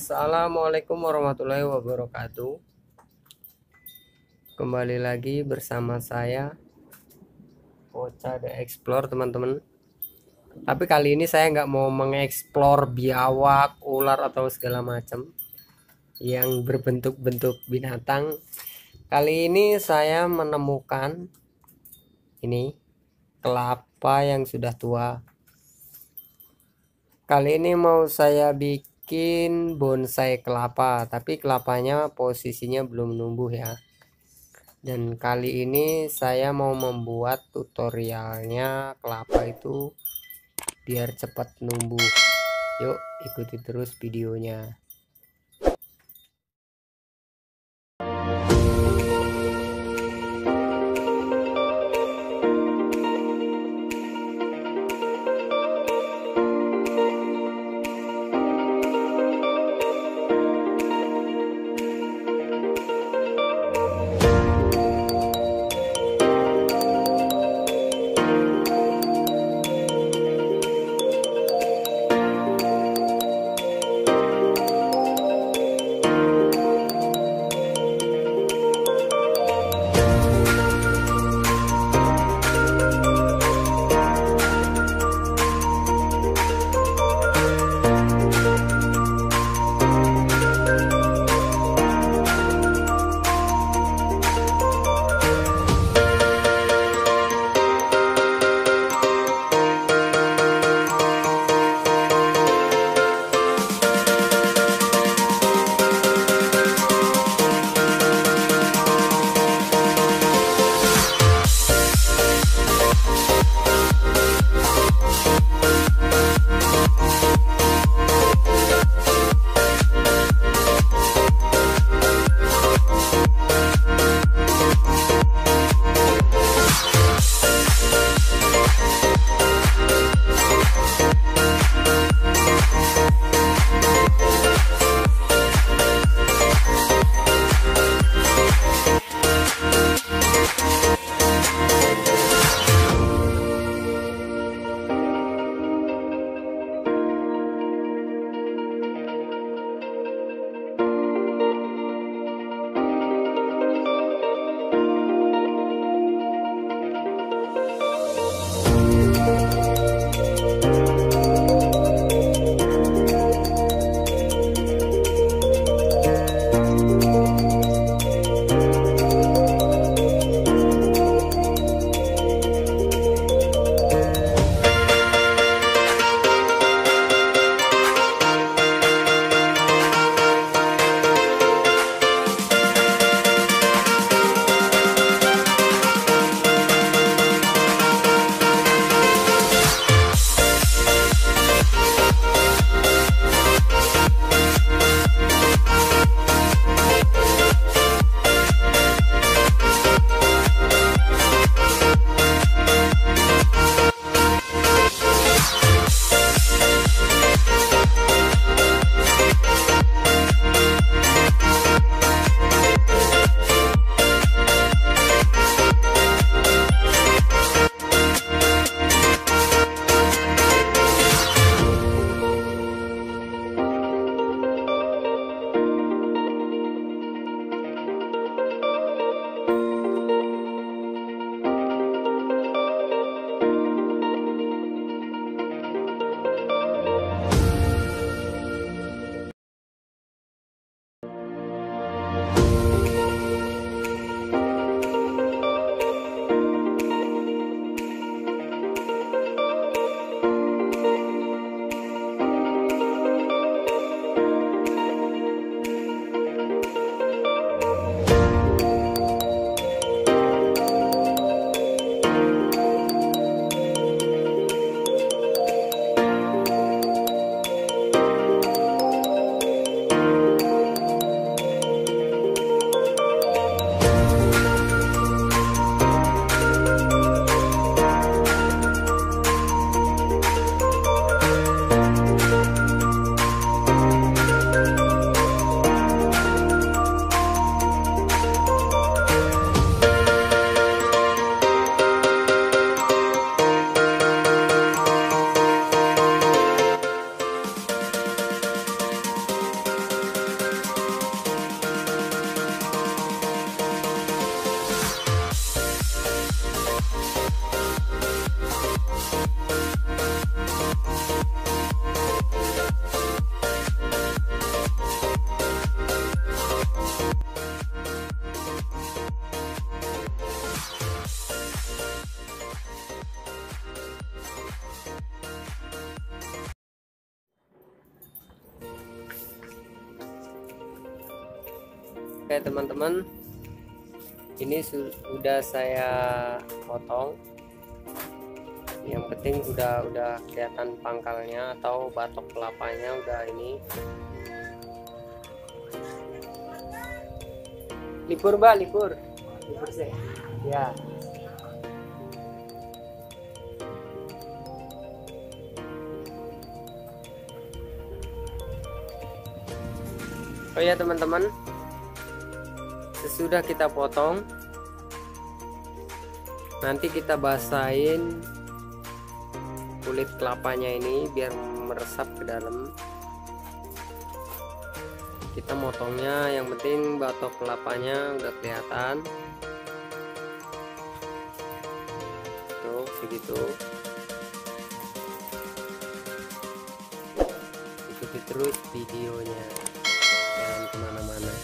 Assalamualaikum warahmatullahi wabarakatuh. Kembali lagi bersama saya Bocah The Explore, teman-teman. Tapi kali ini saya nggak mau mengeksplor biawak, ular atau segala macam yang berbentuk-bentuk binatang. Kali ini saya menemukan ini kelapa yang sudah tua. Kali ini mau saya bikin bonsai kelapa, tapi kelapanya posisinya belum numbuh ya. Dan kali ini saya mau membuat tutorialnya kelapa itu biar cepat numbuh. Yuk ikuti terus videonya. Oke teman-teman, ini sudah saya potong. Yang penting udah kelihatan pangkalnya atau batok kelapanya udah ini. Libur mbak, libur sih ya. Oh ya teman-teman, sesudah kita potong, nanti kita basahin kulit kelapanya ini biar meresap ke dalam. Kita motongnya yang penting batok kelapanya udah kelihatan tuh segitu. Ikuti terus videonya, jangan kemana-mana.